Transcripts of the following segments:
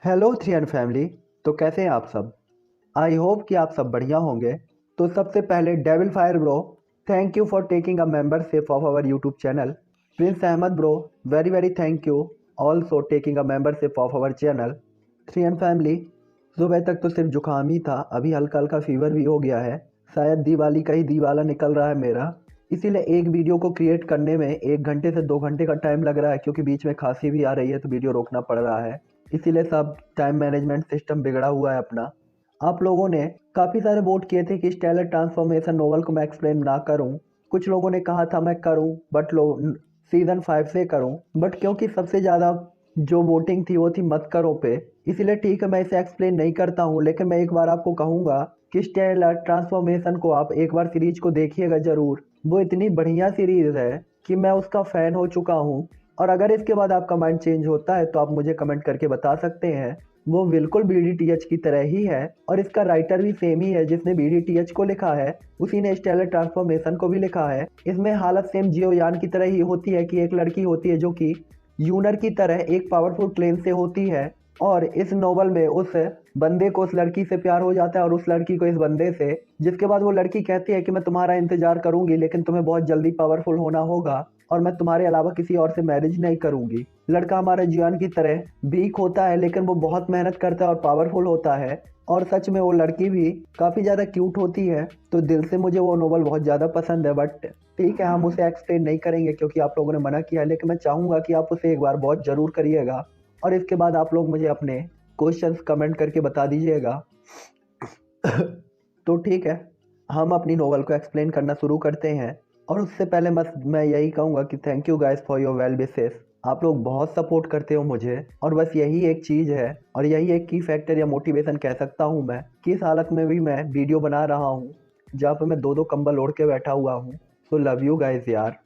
Hello three and family. तो कैसे हैं आप सब? आई होप कि आप सब बढ़िया होंगे। तो सबसे पहले devil fire bro, thank you for taking a membership of our YouTube channel. Prince Ahmed bro, very very thank you also taking a membership of our channel. Three and family, सुबह तक तो सिर्फ जुकाम ही था, अभी हल्का हल्का फीवर भी हो गया है। शायद दिवाली का ही दिवाला निकल रहा है मेरा, इसीलिए एक वीडियो को क्रिएट करने में 1 घंटे से 2 घंटे का टाइम लग रहा है, क्योंकि बीच में खांसी भी आ रही है तो वीडियो रोकना पड़ रहा है। इसीलिए सब टाइम मैनेजमेंट सिस्टम बिगड़ा हुआ है अपना। आप लोगों ने काफ़ी सारे वोट किए थे कि स्टेलर ट्रांसफॉर्मेशन नोवेल को मैं एक्सप्लेन ना करूं। कुछ लोगों ने कहा था मैं करूं, बट सीज़न 5 से करूं, बट क्योंकि सबसे ज़्यादा जो वोटिंग थी वो थी मत करो पे, इसीलिए ठीक है मैं इसे एक्सप्लेन नहीं करता हूं। लेकिन मैं एक बार आपको कहूँगा कि स्टेलर ट्रांसफॉर्मेशन को आप एक बार सीरीज को देखिएगा ज़रूर। वो इतनी बढ़िया सीरीज़ है कि मैं उसका फ़ैन हो चुका हूँ। और अगर इसके बाद आपका माइंड चेंज होता है तो आप मुझे कमेंट करके बता सकते हैं। वो बिल्कुल BDTH की तरह ही है और इसका राइटर भी सेम ही है, जिसने BDTH को लिखा है उसी ने स्टेलर ट्रांसफॉर्मेशन को भी लिखा है। इसमें हालत सेम जियोयान की तरह ही होती है कि एक लड़की होती है जो कि यूनर की तरह एक पावरफुल क्लेन से होती है, और इस नोवेल में उस बंदे को उस लड़की से प्यार हो जाता है और उस लड़की को इस बंदे से। जिसके बाद वो लड़की कहती है कि मैं तुम्हारा इंतजार करूंगी, लेकिन तुम्हें बहुत जल्दी पावरफुल होना होगा और मैं तुम्हारे अलावा किसी और से मैरिज नहीं करूंगी। लड़का हमारे जियान की तरह वीक होता है, लेकिन वो बहुत मेहनत करता है और पावरफुल होता है। और सच में वो लड़की भी काफ़ी ज़्यादा क्यूट होती है। तो दिल से मुझे वो नोवेल बहुत ज़्यादा पसंद है, बट ठीक है हम उसे एक्सप्लेन नहीं करेंगे क्योंकि आप लोगों ने मना किया है। लेकिन मैं चाहूँगा कि आप उसे एक बार बहुत ज़रूर करिएगा और इसके बाद आप लोग मुझे अपने क्वेश्चंस कमेंट करके बता दीजिएगा। तो ठीक है, हम अपनी नोवेल को एक्सप्लेन करना शुरू करते हैं। और उससे पहले बस मैं यही कहूँगा कि thank you guys for your well wishes. आप लोग बहुत सपोर्ट करते हो मुझे, और बस यही एक चीज़ है और यही एक की फैक्टर या मोटिवेशन कह सकता हूँ मैं कि इस हालत में भी मैं वीडियो बना रहा हूँ जहाँ पे मैं 2-2 कंबल ओढ़ के बैठा हुआ हूँ। सो लव यू गाइस यार,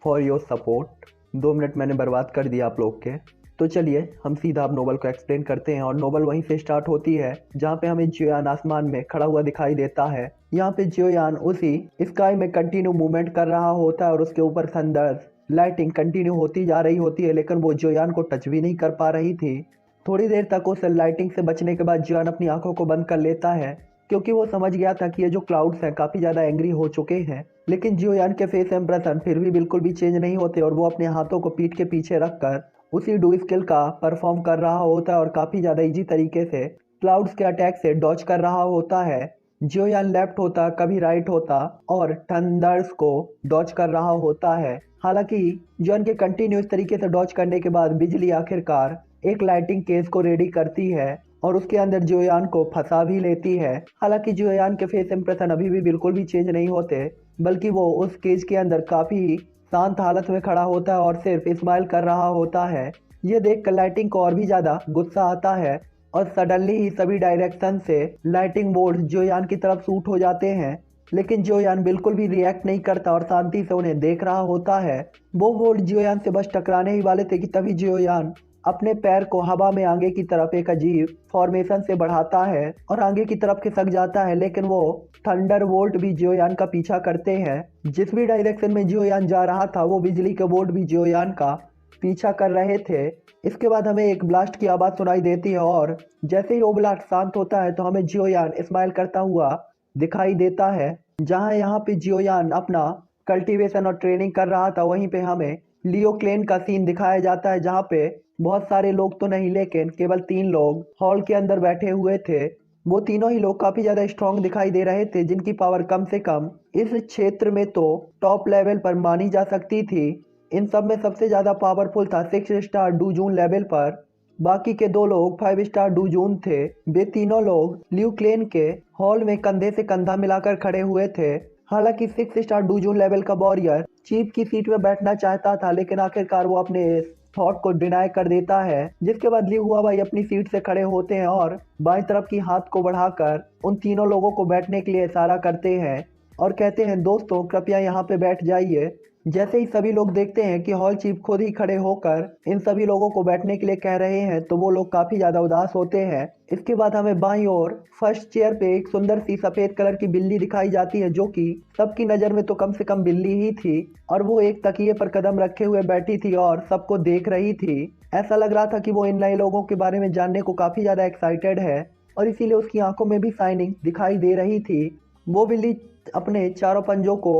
फॉर योर सपोर्ट। 2 मिनट मैंने बर्बाद कर दिया आप लोग के। तो चलिए हम सीधा अब नोवेल को एक्सप्लेन करते हैं। और नोवेल वहीं से स्टार्ट होती है जहाँ पे हमें जियोयान आसमान में खड़ा हुआ दिखाई देता है। यहाँ पे जियोयान उसी स्काई में कंटिन्यू मूवमेंट कर रहा होता है और उसके ऊपर थंडर लाइटिंग कंटिन्यू होती जा रही होती है, लेकिन वो जियोयान को टच भी नहीं कर पा रही थी। थोड़ी देर तक उस लाइटिंग से बचने के बाद जियोयान अपनी आंखों को बंद कर लेता है, क्योंकि वो समझ गया था कि ये जो क्लाउड्स हैं काफ़ी ज़्यादा एंग्री हो चुके हैं। लेकिन जियोयान के फेस इंप्रेशन फिर भी बिल्कुल भी चेंज नहीं होते और वो अपने हाथों को पीठ के पीछे रखकर उसी डू स्किल का परफॉर्म कर रहा होता है और काफ़ी ज़्यादा इजी तरीके से क्लाउड्स के अटैक से डॉज कर रहा होता है। जियोयान लेफ्ट होता कभी राइट होता और थंडर्स को डॉज कर रहा होता है। हालांकि जियोयान के कंटिन्यूस तरीके से डॉज करने के बाद बिजली आखिरकार एक लाइटिंग केस को रेडी करती है और उसके अंदर जियोयान को फंसा भी लेती है। हालांकि जियोयान के फेस इंप्रेशन अभी भी बिल्कुल भी चेंज नहीं होते, बल्कि वो उस केज के अंदर काफ़ी शांत हालत में खड़ा होता है और सिर्फ स्माइल कर रहा होता है। ये देख कर लाइटिंग को और भी ज़्यादा गुस्सा आता है और सडनली ही सभी डायरेक्शन से लाइटिंग बोल्ट जियोयान की तरफ शूट हो जाते हैं। लेकिन जियोयान बिल्कुल भी रिएक्ट नहीं करता और शांति से उन्हें देख रहा होता है। वो बोल्ट जियोयान से बस टकराने ही वाले थे कि तभी जियोयान अपने पैर को हवा में आगे की तरफ एक अजीब फॉर्मेशन से बढ़ाता है और आगे की तरफ खिसक जाता है। लेकिन वो थंडर वोल्ट भी जियोयान का पीछा करते हैं। जिस भी डायरेक्शन में जियोयान जा रहा था वो बिजली के बोल्ट भी जियोयान का पीछा कर रहे थे। इसके बाद हमें एक ब्लास्ट की आवाज़ सुनाई देती है और जैसे ही वो ब्लास्ट शांत होता है तो हमें जियोयान स्माइल करता हुआ दिखाई देता है। जहाँ यहाँ पे जियोयान अपना कल्टीवेशन और ट्रेनिंग कर रहा था, वहीं पे हमें लियो क्लेन का सीन दिखाया जाता है जहाँ पे बहुत सारे लोग तो नहीं लेकिन केवल 3 लोग हॉल के अंदर बैठे हुए थे। वो तीनों ही लोग काफ़ी ज़्यादा स्ट्रांग दिखाई दे रहे थे, जिनकी पावर कम से कम इस क्षेत्र में तो टॉप लेवल पर मानी जा सकती थी। इन सब में सबसे ज़्यादा पावरफुल था 6 स्टार डूजून लेवल पर। बाकी के 2 लोग 5 स्टार डूजून थे। वे तीनों लोग ल्यू क्लेन के हॉल में कंधे से कंधा मिलाकर खड़े हुए थे। हालांकि 6 स्टार डूजून लेवल का वॉरियर चीफ की सीट में बैठना चाहता था, लेकिन आखिरकार वो अपने थॉट को डिनाई कर देता है। जिसके बाद ली हुआ भाई अपनी सीट से खड़े होते हैं और बाएं तरफ की हाथ को बढ़ाकर उन तीनों लोगों को बैठने के लिए इशारा करते हैं और कहते हैं दोस्तों कृपया यहाँ पे बैठ जाइए। जैसे ही सभी लोग देखते हैं कि हॉल चीफ खुद ही खड़े होकर इन सभी लोगों को बैठने के लिए कह रहे हैं तो वो लोग काफी ज्यादा उदास होते हैं। इसके बाद हमें बाईं ओर फर्स्ट चेयर पे एक सुंदर सी सफेद कलर की बिल्ली दिखाई जाती है, जो कि सबकी नजर में तो कम से कम बिल्ली ही थी, और वो एक तकिए पर कदम रखे हुए बैठी थी और सबको देख रही थी। ऐसा लग रहा था कि वो इन नए लोगों के बारे में जानने को काफी ज्यादा एक्साइटेड है और इसीलिए उसकी आंखों में भी शाइनिंग दिखाई दे रही थी। वो बिल्ली अपने चारों पंजों को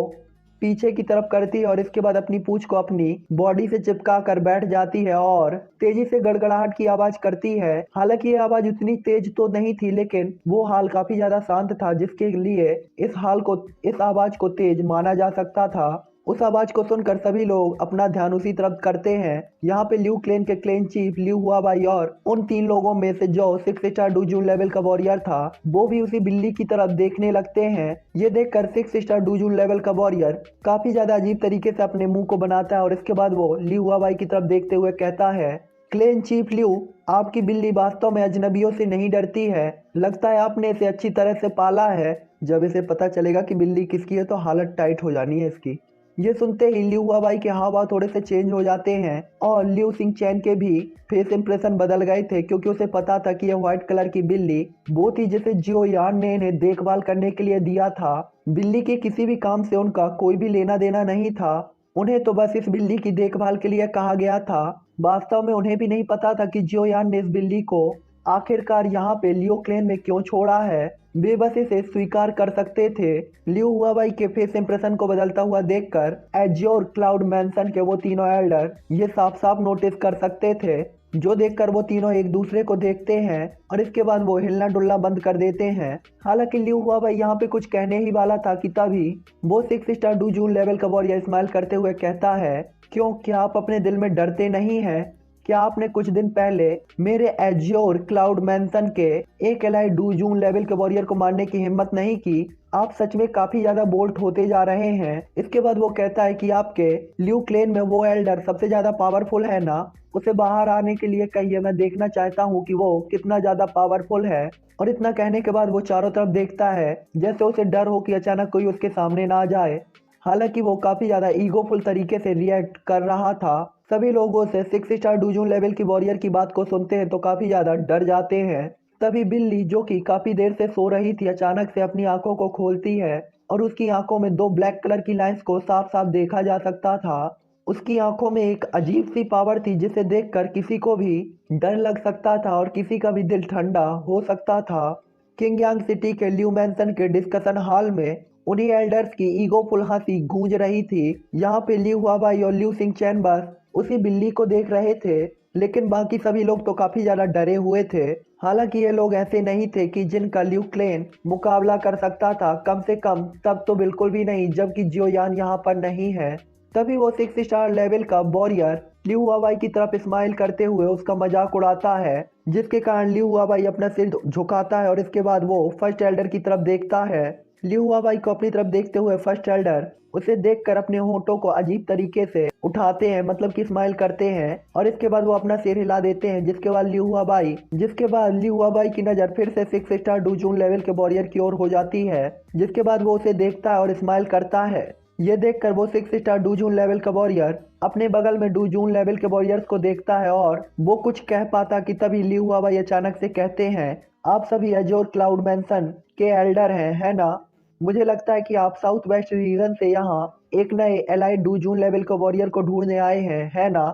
पीछे की तरफ करती है और इसके बाद अपनी पूंछ को अपनी बॉडी से चिपका कर बैठ जाती है और तेजी से गड़गड़ाहट की आवाज करती है। हालांकि ये आवाज उतनी तेज तो नहीं थी, लेकिन वो हाल काफी ज्यादा शांत था, जिसके लिए इस आवाज को तेज माना जा सकता था। उस आवाज को सुनकर सभी लोग अपना ध्यान उसी तरफ करते हैं। यहाँ पे ल्यू क्लेन के क्लेन चीफ ल्यू हुआबाई और उन 3 लोगों में से जो 6 स्टार डूजून लेवल का वॉरियर था, वो भी उसी बिल्ली की तरफ देखने लगते हैं। ये देखकर 6 स्टार डूजून लेवल का वॉरियर काफी ज्यादा अजीब तरीके से अपने मुंह को बनाता है और इसके बाद वो ल्यू हुआबाई की तरफ देखते हुए कहता है, क्लेन चीफ ल्यू, आपकी बिल्ली वास्तव में अजनबियों से नहीं डरती है। लगता है आपने इसे अच्छी तरह से पाला है। जब इसे पता चलेगा कि बिल्ली किसकी है तो हालत टाइट हो जानी है इसकी। ये सुनते ही ल्यू हुआबाई के हाव भाव थोड़े से चेंज हो जाते हैं और ल्यू सिंह चैन के भी फेस इंप्रेशन बदल गए थे, क्योंकि उसे पता था कि यह व्हाइट कलर की बिल्ली वो थी जिसे जियो यान ने इन्हें देखभाल करने के लिए दिया था। बिल्ली के किसी भी काम से उनका कोई भी लेना देना नहीं था, उन्हें तो बस इस बिल्ली की देखभाल के लिए कहा गया था। वास्तव में उन्हें भी नहीं पता था कि जियो यान ने इस बिल्ली को आखिरकार यहाँ पे लियो क्लेन में क्यों छोड़ा है। वे बस इसे स्वीकार कर सकते थे। लियो हुआबाई के फेस इंप्रेशन को बदलता हुआ देखकर एज्योर क्लाउड मैंसन के वो तीनों एल्डर ये साफ साफ नोटिस कर सकते थे, जो देखकर वो तीनों एक दूसरे को देखते हैं और इसके बाद वो हिलना डुलना बंद कर देते हैं। हालांकि लियो हुआबाई यहाँ पे कुछ कहने ही वाला था कि तभी वो 6 स्टार डूजून लेवल का वॉरियर स्माइल करते हुए कहता है, क्यों, क्या आप अपने दिल में डरते नहीं हैं? क्या आपने कुछ दिन पहले मेरे एज्योर क्लाउड मैंसन के एक एलाइड डूजून लेवल के वॉरियर को मारने की हिम्मत नहीं की? आप सच में काफी ज्यादा बोल्ट होते जा रहे हैं। इसके बाद वो कहता है कि आपके ल्यू क्लेन में वो एल्डर सबसे ज्यादा पावरफुल है ना, उसे बाहर आने के लिए कहिए, मैं देखना चाहता हूँ कि वो कितना ज्यादा पावरफुल है। और इतना कहने के बाद वो चारों तरफ देखता है जैसे उसे डर हो कि अचानक कोई उसके सामने ना आ जाए। हालांकि वो काफी ज्यादा ईगोफुल तरीके से रिएक्ट कर रहा था। सभी लोगों से 6 स्टार डूजून लेवल की वॉरियर की बात को सुनते हैं तो काफी ज्यादा डर जाते हैं। तभी बिल्ली, जो कि काफी देर से सो रही थी, अचानक से अपनी आंखों को खोलती है और उसकी आंखों में 2 ब्लैक कलर की लाइंस को साफ साफ देखा जा सकता था। उसकी आंखों में एक अजीब सी पावर थी जिसे देखकर किसी को भी डर लग सकता था और किसी का भी दिल ठंडा हो सकता था। किंग यांग सिटी के ल्यू मैंसन के डिस्कशन हॉल में उन्हीं एल्डर्स की ईगोफुल हंसी गूंज रही थी। यहाँ पे ल्यू हुआबाई और ल्यू सिंह चैन बस उसी बिल्ली को देख रहे थे, लेकिन बाकी सभी लोग तो काफी ज्यादा डरे हुए थे। हालांकि ये लोग ऐसे नहीं थे कि जिनका ल्यू क्लेन मुकाबला कर सकता था, कम से कम तब तो बिल्कुल भी नहीं जबकि जियो यान यहाँ पर नहीं है। तभी वो 6 स्टार लेवल का वॉरियर ल्यू हुआबाई की तरफ स्माइल करते हुए उसका मजाक उड़ाता है, जिसके कारण ल्यू हुआबाई अपना सिर झुकाता है और इसके बाद वो फर्स्ट एल्डर की तरफ देखता है। ल्यू हुआबाई को अपनी तरफ देखते हुए फर्स्ट एल्डर उसे देखकर अपने होंठों को अजीब तरीके से उठाते हैं, मतलब कि स्माइल करते हैं, और इसके बाद वो अपना सिर हिला देते हैं। जिसके बाद ल्यू हुआबाई की नजर फिर से 6 स्टार डूजून लेवल के वॉरियर की ओर हो जाती है, जिसके बाद वो उसे देखता है और स्माइल करता है। ये देखकर वो 6 स्टार डूजून लेवल का वॉरियर अपने बगल में डूजून लेवल के वॉरियर्स को देखता है और वो कुछ कह पाता कि तभी ल्यू हुआबाई अचानक से कहते हैं, आप सभी एजोर क्लाउड मैंसन के एल्डर हैं, है ना? मुझे लगता है कि आप साउथ वेस्ट रीजन से यहाँ एक नए एलाइड डूजून लेवल के वॉरियर को ढूंढने आए हैं, है ना?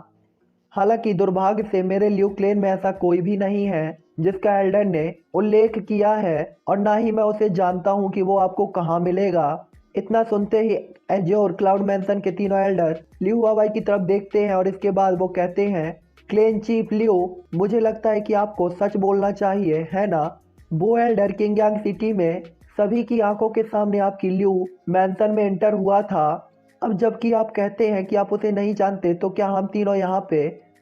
हालांकि दुर्भाग्य से मेरे ल्यू क्लेन में ऐसा कोई भी नहीं है जिसका एल्डर ने उल्लेख किया है, और ना ही मैं उसे जानता हूँ कि वो आपको कहाँ मिलेगा। इतना सुनते ही एजोर क्लाउड मैंसन के तीनों एल्डर ल्यू हुआबाई की तरफ देखते हैं और इसके बाद वो कहते हैं, क्लेन चीफ ल्यू, मुझे लगता है कि आपको सच बोलना चाहिए, है ना? वो एल्डर किंग यांग सिटी में सभी की आंखों के सामने आपकी ल्यू मैंसन में एंटर हुआ था। अब जबकि आप कहते हैं कि आप उसे नहीं जानते, तो क्या हम तीनों यहाँ पे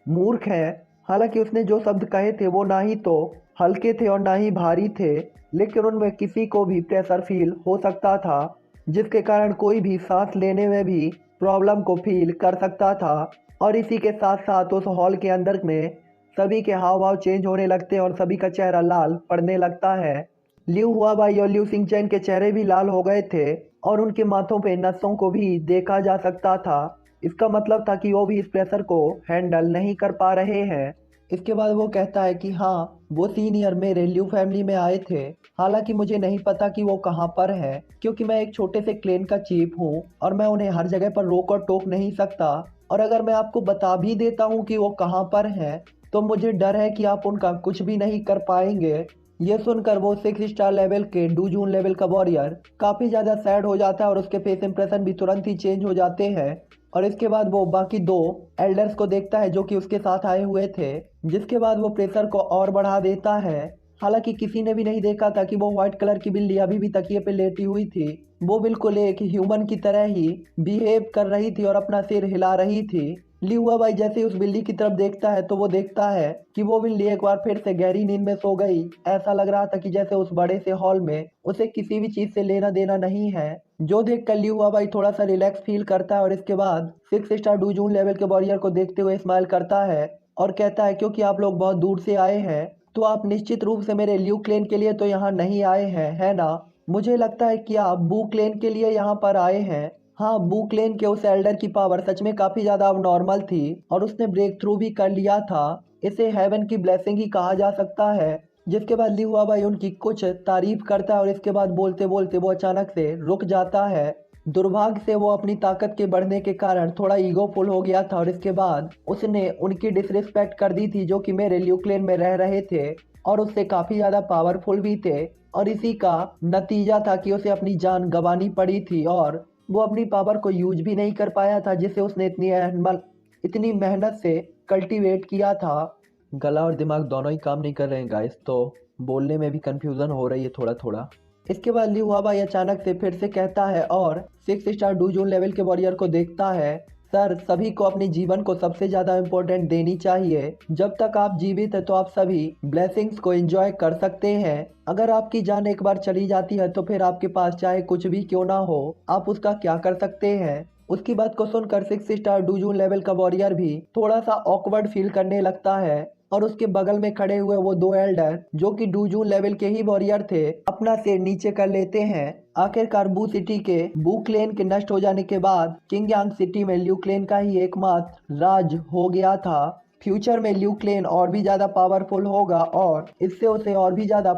मूर्ख हैं? हालांकि उसने जो शब्द कहे थे वो ना ही तो हल्के थे और ना ही भारी थे, लेकिन उनमें किसी को भी प्रेशर फील हो सकता था, जिसके कारण कोई भी सांस लेने में भी प्रॉब्लम को फील कर सकता था। और इसी के साथ साथ उस हॉल के अंदर में सभी के हाव भाव चेंज होने लगते हैं और सभी का चेहरा लाल पड़ने लगता है। ल्यू हुआबाई और ल्यू सिंह के चेहरे भी लाल हो गए थे और उनके माथों पे नसों को भी देखा जा सकता था। इसका मतलब था कि वो भी इस प्रेशर को हैंडल नहीं कर पा रहे हैं। इसके बाद वो कहता है कि हाँ, वो सीनियर मेरे ल्यू फैमिली में आए थे। हालांकि मुझे नहीं पता कि वो कहाँ पर है, क्योंकि मैं एक छोटे से क्लेन का चीफ हूँ और मैं उन्हें हर जगह पर रोक और टोक नहीं सकता। और अगर मैं आपको बता भी देता हूँ कि वो कहाँ पर हैं, तो मुझे डर है कि आप उनका कुछ भी नहीं कर पाएंगे। ये सुनकर वो 6 स्टार लेवल के डू जून लेवल का वॉरियर काफी ज्यादा सैड हो जाता है और उसके फेस इंप्रेशन भी तुरंत ही चेंज हो जाते हैं। और इसके बाद वो बाकी दो एल्डर्स को देखता है जो कि उसके साथ आए हुए थे, जिसके बाद वो प्रेशर को और बढ़ा देता है। हालांकि किसी ने भी नहीं देखा था कि वो व्हाइट कलर की बिल्ली अभी भी तकिए पे लेटी हुई थी। वो बिल्कुल एक ह्यूमन की तरह ही बिहेव कर रही थी और अपना सिर हिला रही थी। लिहुआ भाई जैसे ही उस बिल्ली की तरफ देखता है तो वो देखता है कि वो बिल्ली एक बार फिर से गहरी नींद में सो गई। ऐसा लग रहा था कि जैसे उस बड़े से हॉल में उसे किसी भी चीज से लेना देना नहीं है, जो देख कर लिहुआ भाई थोड़ा सा रिलैक्स फील करता है। और इसके बाद 6 स्टार डूजून लेवल के वॉरियर को देखते हुए स्माइल करता है और कहता है क्योंकि आप लोग बहुत दूर से आए हैं तो आप निश्चित रूप से मेरे ल्यू क्लेन के लिए तो यहाँ नहीं आए हैं, है ना? मुझे लगता है कि आप बू क्लेन के लिए यहाँ पर आए हैं। हाँ, बुक लेन के उस एल्डर की पावर सच में काफी ज्यादा अब नॉर्मल थी और उसने ब्रेक थ्रू भी कर लिया था। इसे हेवन की ब्लेसिंग ही कहा जा सकता है। जिसके बाद लिहुआ भाई उनकी कुछ तारीफ करता है और इसके बाद बोलते बोलते वो अचानक से रुक जाता है। दुर्भाग्य से वो अपनी ताकत के बढ़ने के कारण थोड़ा ईगोफुल हो गया था और इसके बाद उसने उनकी डिसरिस्पेक्ट कर दी थी जो कि मेरे ल्यूक्लेन में रह रहे थे और उससे काफी ज्यादा पावरफुल भी थे। और इसी का नतीजा था कि उसे अपनी जान गंवानी पड़ी थी और वो अपनी पावर को यूज भी नहीं कर पाया था जिसे उसने इतनी मेहनत से कल्टीवेट किया था। गला और दिमाग दोनों ही काम नहीं कर रहे हैं गाइस, तो बोलने में भी कंफ्यूजन हो रही है थोड़ा थोड़ा। इसके बाद लिहुआ भाई अचानक से फिर से कहता है और 6 स्टार डूजून लेवल के वॉरियर को देखता है, सर सभी को अपने जीवन को सबसे ज्यादा इम्पोर्टेंट देनी चाहिए। जब तक आप जीवित है तो आप सभी ब्लेसिंग्स को एंजॉय कर सकते हैं। अगर आपकी जान एक बार चली जाती है तो फिर आपके पास चाहे कुछ भी क्यों ना हो, आप उसका क्या कर सकते हैं? उसकी बात को सुनकर 6 स्टार डूजून लेवल का वॉरियर भी थोड़ा सा ऑकवर्ड फील करने लगता है और उसके बगल में खड़े हुए वो दो एल्डर जो कि डूजून लेवल के ही वॉरियर थे अपना सिर नीचे कर लेते हैं। आखिरकार बू सिटी के बू क्लेन के नष्ट हो जाने के बाद किंग यांग सिटी में ल्यू क्लेन का ही एकमात्र राज हो गया था। फ्यूचर में ल्यू क्लेन और भी ज्यादा पावरफुल होगा और इससे उसे और भी ज्यादा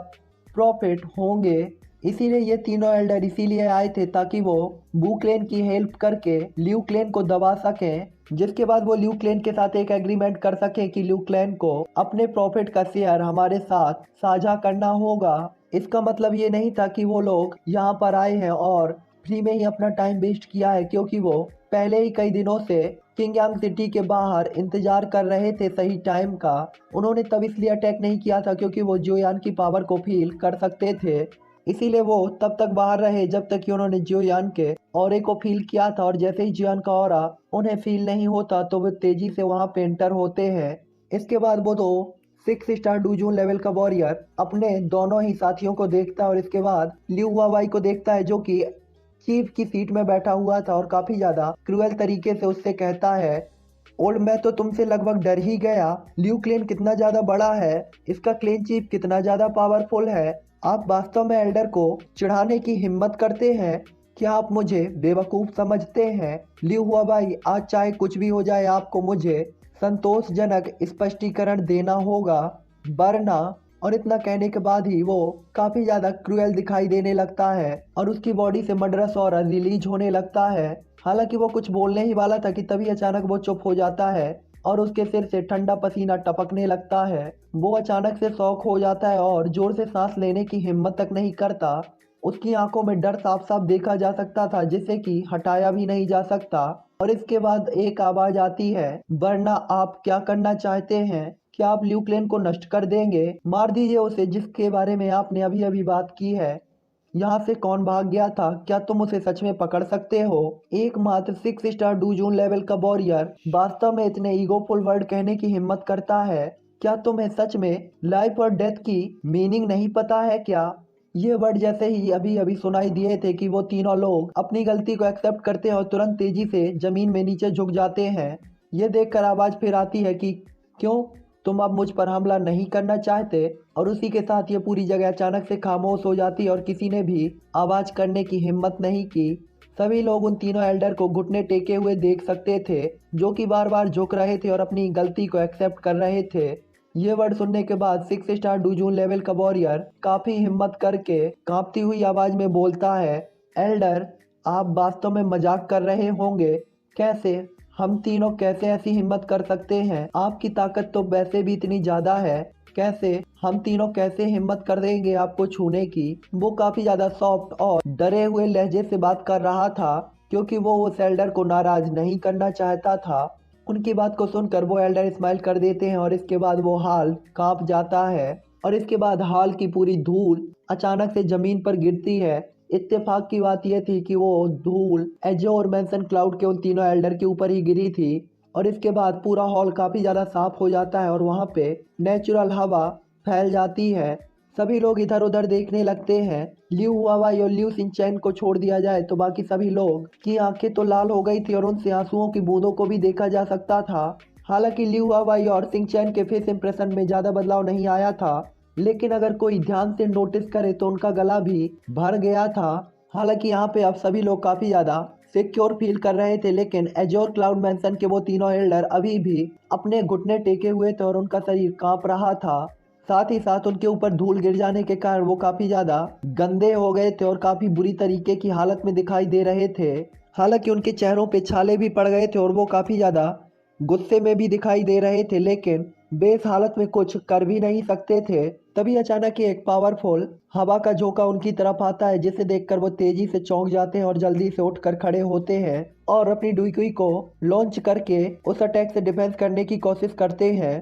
प्रॉफिट होंगे। इसीलिए ये तीनों एल्डर इसीलिए आए थे ताकि वो बू क्लेन की हेल्प करके ल्यू क्लेन को दबा सकें, जिसके बाद वो ल्यू क्लेन के साथ एक एग्रीमेंट कर सकें कि ल्यू क्लेन को अपने प्रॉफिट का शेयर हमारे साथ साझा करना होगा। इसका मतलब ये नहीं था कि वो लोग यहाँ पर आए हैं और फ्री में ही अपना टाइम वेस्ट किया है, क्योंकि वो पहले ही कई दिनों से किंग यांग सिटी के बाहर इंतजार कर रहे थे सही टाइम का। उन्होंने तब इसलिए अटैक नहीं किया था क्योंकि वो जोयान की पावर को फील कर सकते थे। इसीलिए वो तब तक बाहर रहे जब तक कि उन्होंने जियोयान के ऑरे को फील किया था और जैसे ही जियोयान का ऑरा उन्हें फील नहीं होता तो वो तेजी से वहां पे एंटर होते हैं। इसके बाद वो दो 6 स्टार डूजून लेवल का वॉरियर अपने दोनों ही साथियों को देखता है और इसके बाद लिu हुआवाई को देखता है जो कि चीफ की सीट में बैठा हुआ था और काफी ज्यादा क्रूएल तरीके से उससे कहता है, और मैं तो तुमसे लगभग डर ही गया। ल्यू क्लेन कितना ज्यादा बड़ा है, इसका क्लेन चीफ कितना ज्यादा पावरफुल है। आप वास्तव में एल्डर को चिढ़ाने की हिम्मत करते हैं। क्या आप मुझे बेवकूफ समझते हैं? लिu हुआवाई, आज चाहे कुछ भी हो जाए आपको मुझे संतोषजनक स्पष्टीकरण देना होगा, वरना। और इतना कहने के बाद ही वो काफी ज्यादा क्रूएल दिखाई देने लगता है और उसकी बॉडी से मर्डरस ऑरा रिलीज होने लगता है। हालांकि वो कुछ बोलने ही वाला था कि तभी अचानक वो चुप हो जाता है और उसके सिर से ठंडा पसीना टपकने लगता है। वो अचानक से शॉक हो जाता है और जोर से सांस लेने की हिम्मत तक नहीं करता। उसकी आंखों में डर साफ साफ देखा जा सकता था जिसे कि हटाया भी नहीं जा सकता। और इसके बाद एक आवाज आती है, वरना आप क्या करना चाहते हैं? क्या आप ल्यू क्लेन को नष्ट कर देंगे? मार दीजिए उसे जिसके बारे में आपने अभी अभी बात की है। यहाँ से कौन भाग गया था? क्या तुम उसे सच में पकड़ सकते हो? एकमात्र 6 स्टार डूजून लेवल का वॉरियर वास्तव में इतने ईगोफुल वर्ड कहने की हिम्मत करता है? क्या तुम्हें सच में लाइफ और डेथ की मीनिंग नहीं पता है क्या? ये वर्ड जैसे ही अभी अभी सुनाई दिए थे कि वो तीनों लोग अपनी गलती को एक्सेप्ट करते हैं और तुरंत तेजी से जमीन में नीचे झुक जाते हैं। ये देखकर आवाज फिर आती है कि क्यों तुम अब मुझ पर हमला नहीं करना चाहते? और उसी के साथ ये पूरी जगह अचानक से खामोश हो जाती है और किसी ने भी आवाज करने की हिम्मत नहीं की। सभी लोग उन तीनों एल्डर को घुटने टेके हुए देख सकते थे, जो कि बार बार झुक रहे थे और अपनी गलती को एक्सेप्ट कर रहे थे। ये वर्ड सुनने के बाद 6 स्टार डूजून लेवल का वॉरियर काफी हिम्मत करके कांपती हुई आवाज में बोलता है, एल्डर, आप वास्तव में मजाक कर रहे होंगे। कैसे? हम तीनों कैसे ऐसी हिम्मत कर सकते हैं? आपकी ताकत तो वैसे भी इतनी ज्यादा है। कैसे हम तीनों कैसे हिम्मत कर देंगे आपको छूने की? वो काफी ज्यादा सॉफ्ट और डरे हुए लहजे से बात कर रहा था, क्योंकि वो उस एल्डर को नाराज नहीं करना चाहता था। उनकी बात को सुनकर वो एल्डर स्माइल कर देते हैं और इसके बाद वो हाल कांप जाता है और इसके बाद हाल की पूरी धूल अचानक से जमीन पर गिरती है। इत्तेफाक की बात यह थी कि वो धूल एजोर मैंसन क्लाउड के उन तीनों एल्डर के ऊपर ही गिरी थी और इसके बाद पूरा हॉल काफी ज्यादा साफ हो जाता है और वहाँ पे नेचुरल हवा फैल जाती है। सभी लोग इधर उधर देखने लगते हैं। ल्यू हुआवाई और ल्यू सिंचैन को छोड़ दिया जाए तो बाकी सभी लोग की आंखें तो लाल हो गई थी और उनसे आंसुओं की बूंदों को भी देखा जा सकता था। हालांकि ल्यू हुआवाई और सिंचैन के फेस इंप्रेशन में ज्यादा बदलाव नहीं आया था, लेकिन अगर कोई ध्यान से नोटिस करे तो उनका गला भी भर गया था। हालांकि यहाँ पे अब सभी लोग काफी ज्यादा सिक्योर फील कर रहे थे, लेकिन एजोर क्लाउड मैंसन के वो तीनों एल्डर अभी भी अपने घुटने टेके हुए थे और उनका शरीर कांप रहा था। साथ ही साथ उनके ऊपर धूल गिर जाने के कारण वो काफी ज्यादा गंदे हो गए थे और काफी बुरी तरीके की हालत में दिखाई दे रहे थे। हालांकि उनके चेहरों पे छाले भी पड़ गए थे और वो काफी ज्यादा गुस्से में भी दिखाई दे रहे थे, लेकिन वे इस हालत में कुछ कर भी नहीं सकते थे। तभी अचानक ही एक पावरफुल हवा का झोंका उनकी तरफ आता है, जिसे देखकर वो तेजी से चौंक जाते हैं और जल्दी से उठकर खड़े होते हैं और अपनी डुईकुई को लॉन्च करके उस अटैक से डिफेंस करने की कोशिश करते हैं।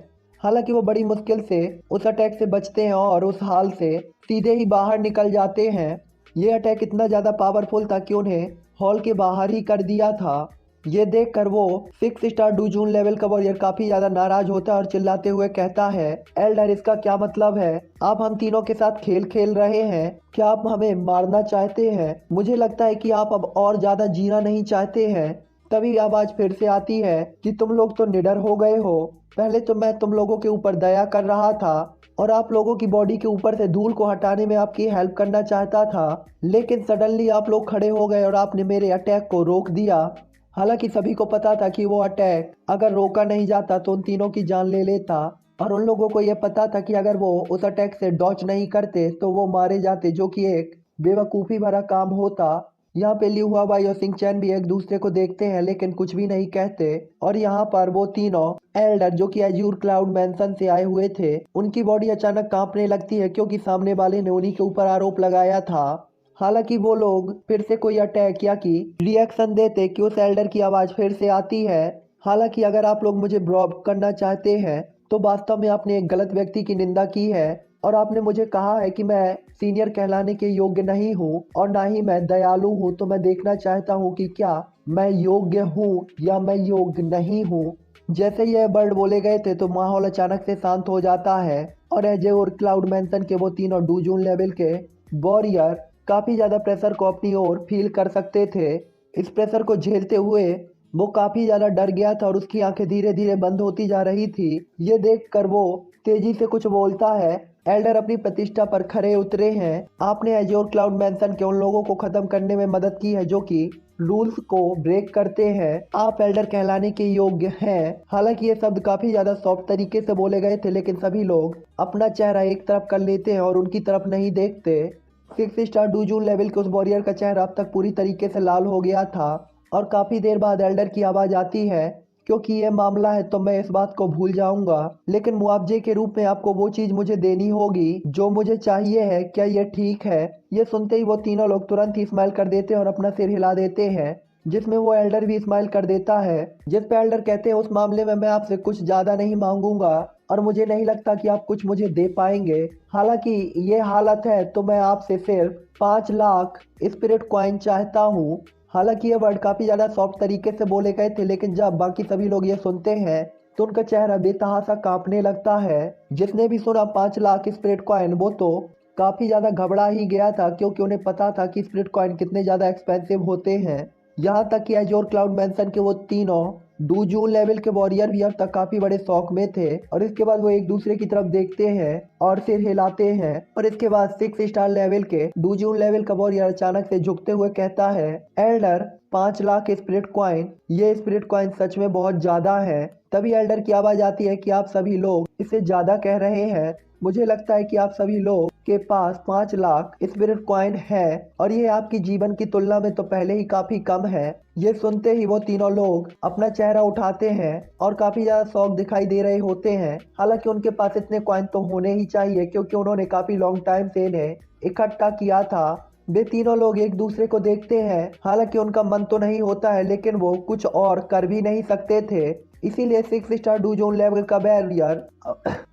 हालांकि वो बड़ी मुश्किल से उस अटैक से बचते हैं और उस हाल से सीधे ही बाहर निकल जाते हैं। ये अटैक इतना ज़्यादा पावरफुल था कि उन्हें हॉल के बाहर ही कर दिया था। ये देखकर वो 6 स्टार डूजून लेवल का वॉरियर काफी ज्यादा नाराज होता है और चिल्लाते हुए कहता है, एल्डर, इसका क्या मतलब है? आप हम तीनों के साथ खेल खेल रहे हैं? क्या आप हमें मारना चाहते हैं? मुझे लगता है कि आप अब और ज्यादा जीना नहीं चाहते हैं। तभी आवाज फिर से आती है कि तुम लोग तो निडर हो गए हो। पहले तो मैं तुम लोगों के ऊपर दया कर रहा था और आप लोगों की बॉडी के ऊपर से धूल को हटाने में आपकी हेल्प करना चाहता था, लेकिन सडनली आप लोग खड़े हो गए और आपने मेरे अटैक को रोक दिया। हालांकि सभी को पता था कि वो अटैक अगर रोका नहीं जाता तो उन तीनों की जान ले लेता और उन लोगों को यह पता था कि अगर वो उस अटैक से डॉच नहीं करते तो वो मारे जाते, जो कि एक बेवकूफ़ी भरा काम होता। यहाँ पे ल्यू हुआवाई और सिंह चैन भी एक दूसरे को देखते हैं लेकिन कुछ भी नहीं कहते और यहाँ पर वो तीनों एल्डर जो कि एज्यूर क्लाउड मैंसन से आए हुए थे, उनकी बॉडी अचानक कांपने लगती है क्योंकि सामने वाले ने उन्हीं के ऊपर आरोप लगाया था। हालांकि वो लोग फिर से कोई अटैक या की रिएक्शन देते कि उस एल्डर की आवाज़ फिर से आती है। हालांकि अगर आप लोग मुझे ब्रॉब करना चाहते हैं तो वास्तव में आपने एक गलत व्यक्ति की निंदा की है और आपने मुझे कहा है कि मैं सीनियर कहलाने के योग्य नहीं हूँ और ना ही मैं दयालु हूँ। तो मैं देखना चाहता हूँ कि क्या मैं योग्य हूँ या मैं योग्य नहीं हूँ। जैसे यह वर्ड बोले गए थे तो माहौल अचानक से शांत हो जाता है और एजे और क्लाउड मैंसन के वो तीनों डूजून लेवल के वॉरियर काफी ज्यादा प्रेशर को अपनी ओर फील कर सकते थे। इस प्रेशर को झेलते हुए वो काफी ज्यादा डर गया था और उसकी आंखें धीरे धीरे बंद होती जा रही थी। ये देखकर वो तेजी से कुछ बोलता है, एल्डर अपनी प्रतिष्ठा पर खरे उतरे हैं। आपने एजोर क्लाउड मैंसन के उन लोगों को खत्म करने में मदद की है जो कि रूल्स को ब्रेक करते हैं। आप एल्डर कहलाने के योग्य हैं। हालांकि ये शब्द काफी ज्यादा सॉफ्ट तरीके से बोले गए थे, लेकिन सभी लोग अपना चेहरा एक तरफ कर लेते हैं और उनकी तरफ नहीं देखते। 6 स्टार डूजून लेवल के उस वॉरियर का चेहरा अब तक पूरी तरीके से लाल हो गया था और काफी देर बाद एल्डर की आवाज आती है, क्योंकि ये मामला है तो मैं इस बात को भूल जाऊंगा, लेकिन मुआवजे के रूप में आपको वो चीज मुझे देनी होगी जो मुझे चाहिए है। क्या ये ठीक है? ये सुनते ही वो तीनों लोग तुरंत ही स्माइल कर देते हैं और अपना सिर हिला देते हैं, जिसमें वो एल्डर भी स्माइल कर देता है। जिस पे एल्डर कहते हैं, उस मामले में मैं आपसे कुछ ज्यादा नहीं मांगूंगा और मुझे नहीं लगता कि आप कुछ मुझे दे पाएंगे। हालांकि ये हालत है तो मैं आपसे सिर्फ 5 लाख स्पिरिट कॉइन चाहता हूँ। हालांकि ये वर्ड काफी ज्यादा सॉफ्ट तरीके से बोले गए थे, लेकिन जब बाकी सभी लोग ये सुनते हैं तो उनका चेहरा बेतहासा कांपने लगता है। जिसने भी सुना 5 लाख स्पिरिट कॉइन, वो तो काफी ज्यादा घबरा ही गया था, क्योंकि उन्हें पता था कि स्पिरिट कॉइन कितने ज्यादा एक्सपेंसिव होते हैं। यहाँ तक कि एजोर क्लाउड मैंसन के वो तीनों दो जून लेवल के वॉरियर भी अब तक काफी बड़े शौक में थे और इसके बाद वो एक दूसरे की तरफ देखते हैं और सिर हिलाते हैं और इसके बाद 6 स्टार लेवल के दो जून लेवल का वॉरियर अचानक से झुकते हुए कहता है, एल्डर 5 लाख स्पिरिट कॉइन, ये स्पिरिट कॉइन सच में बहुत ज्यादा है। तभी एल्डर की आवाज आती है कि आप सभी लोग इससे ज्यादा कह रहे हैं, मुझे लगता है कि आप सभी लोग के पास 5 लाख स्पिरिट कॉइन है और ये आपकी जीवन की तुलना में तो पहले ही काफी कम है। ये सुनते ही वो तीनों लोग अपना चेहरा उठाते हैं और काफी ज्यादा शौक दिखाई दे रहे होते हैं। हालांकि उनके पास इतने कॉइन तो होने ही चाहिए क्योंकि उन्होंने काफी लॉन्ग टाइम से इन्हें इकट्ठा किया था। वे तीनों लोग एक दूसरे को देखते हैं, हालांकि उनका मन तो नहीं होता है लेकिन वो कुछ और कर भी नहीं सकते थे। इसीलिए 6 स्टार डू जोन लेवल का बैरियर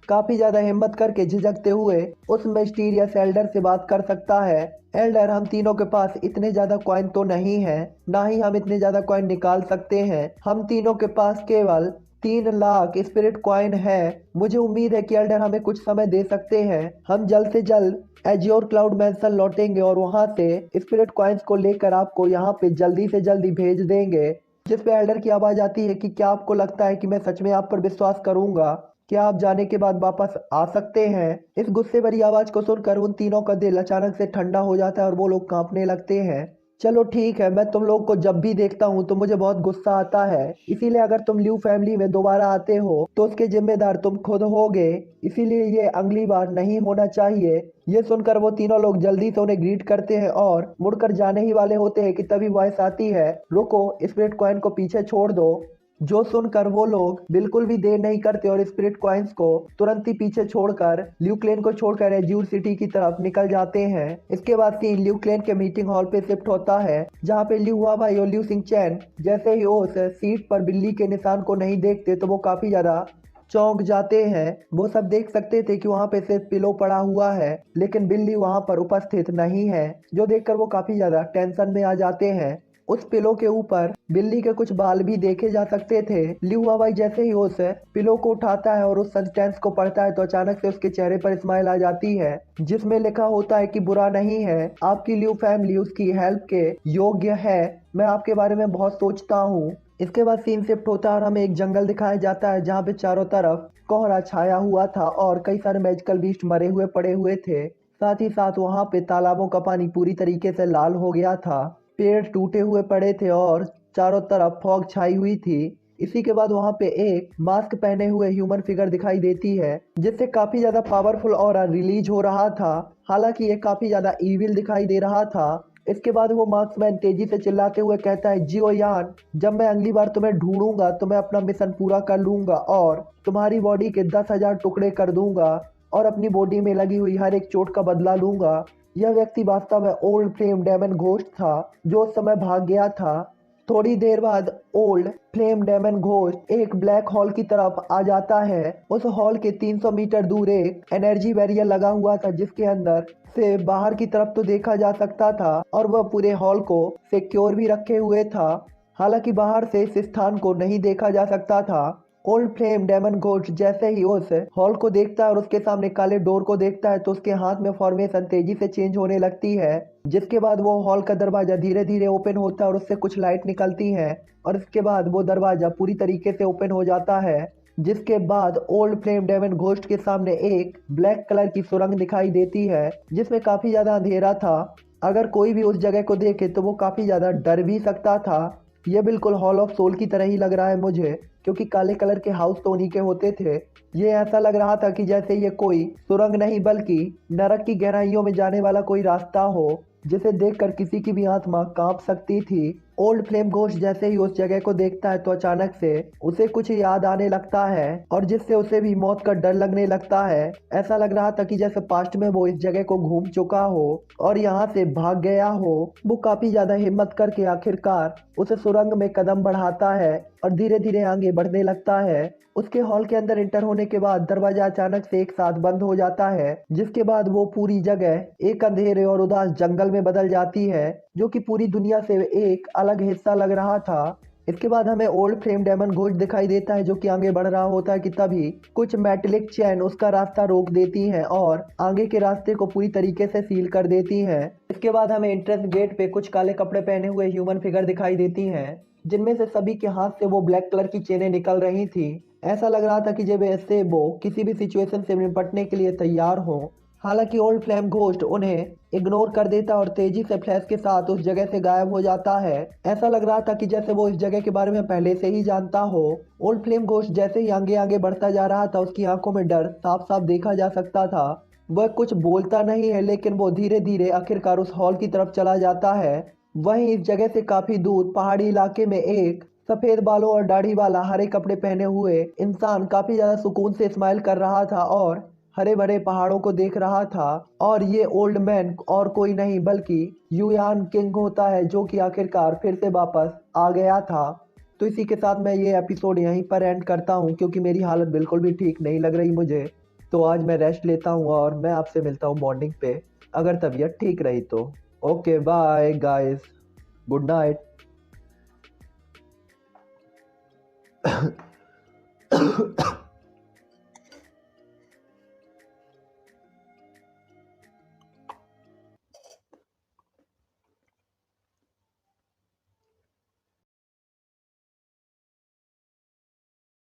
काफी ज्यादा हिम्मत करके झिझकते हुए उस मिस्टीरियस एल्डर से बात कर सकता है, एल्डर हम तीनों के पास इतने ज्यादा कॉइन तो नहीं है, ना ही हम इतने ज्यादा कॉइन निकाल सकते हैं, हम तीनों के पास केवल 3 लाख स्पिरिट कॉइन है। मुझे उम्मीद है कि एल्डर हमें कुछ समय दे सकते हैं, हम जल्द से जल्द एजियोर क्लाउड मैंसन लौटेंगे और वहां से स्पिरिट कॉइन्स को लेकर आपको यहाँ पे जल्दी से जल्दी भेज देंगे। जिस पे एल्डर की आवाज आती है कि क्या आपको लगता है कि मैं सच में आप पर विश्वास करूंगा, क्या आप जाने के बाद वापस आ सकते हैं। इस गुस्से भरी आवाज को सुनकर उन तीनों का दिल अचानक से ठंडा हो जाता है और वो लोग कांपने लगते हैं। चलो ठीक है, मैं तुम लोग को जब भी देखता हूँ तो मुझे बहुत गुस्सा आता है, इसीलिए अगर तुम ल्यू फैमिली में दोबारा आते हो तो उसके जिम्मेदार तुम खुद होगे, इसीलिए ये अगली बार नहीं होना चाहिए। ये सुनकर वो तीनों लोग जल्दी से उन्हें ग्रीट करते हैं और मुड़कर जाने ही वाले होते हैं कि तभी वॉइस आती है, रुको, स्पिरिट कॉइन को पीछे छोड़ दो। जो सुनकर वो लोग बिल्कुल भी देर नहीं करते और स्पिरिट कॉइन्स को तुरंत ही पीछे छोड़कर ल्यू क्लेन को छोड़कर एज्यूर सिटी की तरफ निकल जाते हैं। इसके बाद सीन ल्यू क्लेन के मीटिंग हॉल पे शिफ्ट होता है जहाँ पे ल्यू हुआ भाई और ल्यू सिंह चैन जैसे ही उस सीट पर बिल्ली के निशान को नहीं देखते तो वो काफी ज्यादा चौंक जाते हैं। वो सब देख सकते थे कि वहाँ पे सिर्फ पिलो पड़ा हुआ है लेकिन बिल्ली वहाँ पर उपस्थित नहीं है, जो देखकर वो काफी ज्यादा टेंशन में आ जाते हैं। उस पिलो के ऊपर बिल्ली के कुछ बाल भी देखे जा सकते थे। ल्यू हवाई जैसे ही उस पिलो को उठाता है और उस सेंटेंस को पढ़ता है तो अचानक से उसके चेहरे पर स्माइल आ जाती है जिसमें लिखा होता है कि बुरा नहीं है, आपकी ल्यू फैमिली उसकी हेल्प के योग्य है, मैं आपके बारे में बहुत सोचता हूँ। इसके बाद सीन शिफ्ट होता है और हमें एक जंगल दिखाया जाता है जहाँ पे चारों तरफ कोहरा छाया हुआ था और कई सारे मैजिकल बीस्ट मरे हुए पड़े हुए थे। साथ ही साथ वहाँ पे तालाबों का पानी पूरी तरीके से लाल हो गया था, पेड़ टूटे हुए पड़े थे और चारों तरफ फॉग छाई हुई थी। इसी के बाद वहाँ पे एक मास्क पहने हुए ह्यूमन फिगर दिखाई देती है जिससे काफी ज्यादा पावरफुल ऑरा रिलीज हो रहा था, हालांकि ये काफी ज्यादा ईविल दिखाई दे रहा था। इसके बाद वो मार्क्समैन तेजी से चिल्लाते हुए कहता है, जियो यान, जब मैं अगली बार तुम्हें ढूंढूंगा तो मैं अपना मिशन पूरा कर लूंगा और तुम्हारी बॉडी के 10,000 टुकड़े कर दूंगा और अपनी बॉडी में लगी हुई हर एक चोट का बदला लूंगा। यह व्यक्ति वास्तव में ओल्ड फ्लेम डेमन घोस्ट था जो उस समय भाग गया था। थोड़ी देर बाद ओल्ड फ्लेम डेमन घोस्ट एक ब्लैक हॉल की तरफ आ जाता है। उस हॉल के 300 मीटर दूर एक एनर्जी बैरियर लगा हुआ था जिसके अंदर से बाहर की तरफ तो देखा जा सकता था और वह पूरे हॉल को सिक्योर भी रखे हुए था, हालांकि बाहर से इस स्थान को नहीं देखा जा सकता था। ओल्ड फ्लेम डेमन घोस्ट जैसे ही उस हॉल को देखता है और उसके सामने काले डोर को देखता है तो उसके हाथ में फॉर्मेशन तेजी से चेंज होने लगती है, जिसके बाद वो हॉल का दरवाजा धीरे धीरे ओपन होता है और उससे कुछ लाइट निकलती है और इसके बाद वो दरवाजा पूरी तरीके से ओपन हो जाता है। जिसके बाद ओल्ड फ्लेम डेमन घोस्ट के सामने एक ब्लैक कलर की सुरंग दिखाई देती है जिसमें काफी ज्यादा अंधेरा था। अगर कोई भी उस जगह को देखे तो वो काफी ज्यादा डर भी सकता था। यह बिल्कुल हॉल ऑफ सोल की तरह ही लग रहा है मुझे, क्योंकि काले कलर के हाउस तो उन्हीं के होते थे। ये ऐसा लग रहा था कि जैसे ये कोई सुरंग नहीं बल्कि नरक की गहराइयों में जाने वाला कोई रास्ता हो जिसे देखकर किसी की भी आत्मा कांप सकती थी। ओल्ड फ्लेम घोस्ट जैसे ही उस जगह को देखता है तो अचानक से उसे कुछ याद आने लगता है और जिससे उसे भी मौत का डर लगने लगता है। ऐसा लग रहा था कि जैसे पास्ट में वो इस जगह को घूम चुका हो और यहाँ से भाग गया हो। वो काफी ज्यादा हिम्मत करके आखिरकार उस सुरंग में कदम बढ़ाता है और धीरे धीरे आगे बढ़ने लगता है। उसके हॉल के अंदर एंटर होने के बाद दरवाजा अचानक से एक साथ बंद हो जाता है, जिसके बाद वो पूरी जगह एक अंधेरे और उदास जंगल में बदल जाती है जो कि पूरी दुनिया से एक अलग हिस्सा लग रहा था। इसके बाद हमें ओल्ड फ्लेम डेमन घोस्ट दिखाई देता है जो कि आगे बढ़ रहा होता है कि तभी कुछ मेटेलिक चैन उसका रास्ता रोक देती हैं और आगे के रास्ते को पूरी तरीके से सील कर देती हैं। इसके बाद हमें एंट्रेंस गेट पे कुछ काले कपड़े पहने हुए ह्यूमन फिगर दिखाई देती हैं जिनमें से सभी के हाथ से वो ब्लैक कलर की चेनें निकल रही थी। ऐसा लग रहा था कि जब ऐसे वो किसी भी सिचुएशन से निपटने के लिए तैयार हो। हालांकि ओल्ड फ्लेम घोस्ट उन्हें इग्नोर कर देता और तेजी से फ्लैश के साथ उस जगह से गायब हो जाता है। ऐसा लग रहा था कि जैसे वो इस जगह के बारे में पहले से ही जानता हो। ओल्ड फ्लेम घोस्ट जैसे ही आगे आगे बढ़ता जा रहा था, उसकी आंखों में डर साफ साफ देखा जा सकता था। वह कुछ बोलता नहीं है, लेकिन वो धीरे धीरे आखिरकार उस हॉल की तरफ चला जाता है। वहीं इस जगह से काफी दूर पहाड़ी इलाके में एक सफेद बालों और दाढ़ी वाला हरे कपड़े पहने हुए इंसान काफी ज्यादा सुकून से स्माइल कर रहा था और हरे भरे पहाड़ों को देख रहा था। और ये ओल्ड मैन और कोई नहीं बल्कि यूयान किंग होता है, जो कि आखिरकार फिर से वापस आ गया था। तो इसी के साथ मैं ये एपिसोड यहीं पर एंड करता हूँ, क्योंकि मेरी हालत बिल्कुल भी ठीक नहीं लग रही मुझे। तो आज मैं रेस्ट लेता हूँ और मैं आपसे मिलता हूँ मॉर्निंग पे, अगर तबीयत ठीक रही तो। Okay bye guys, good night.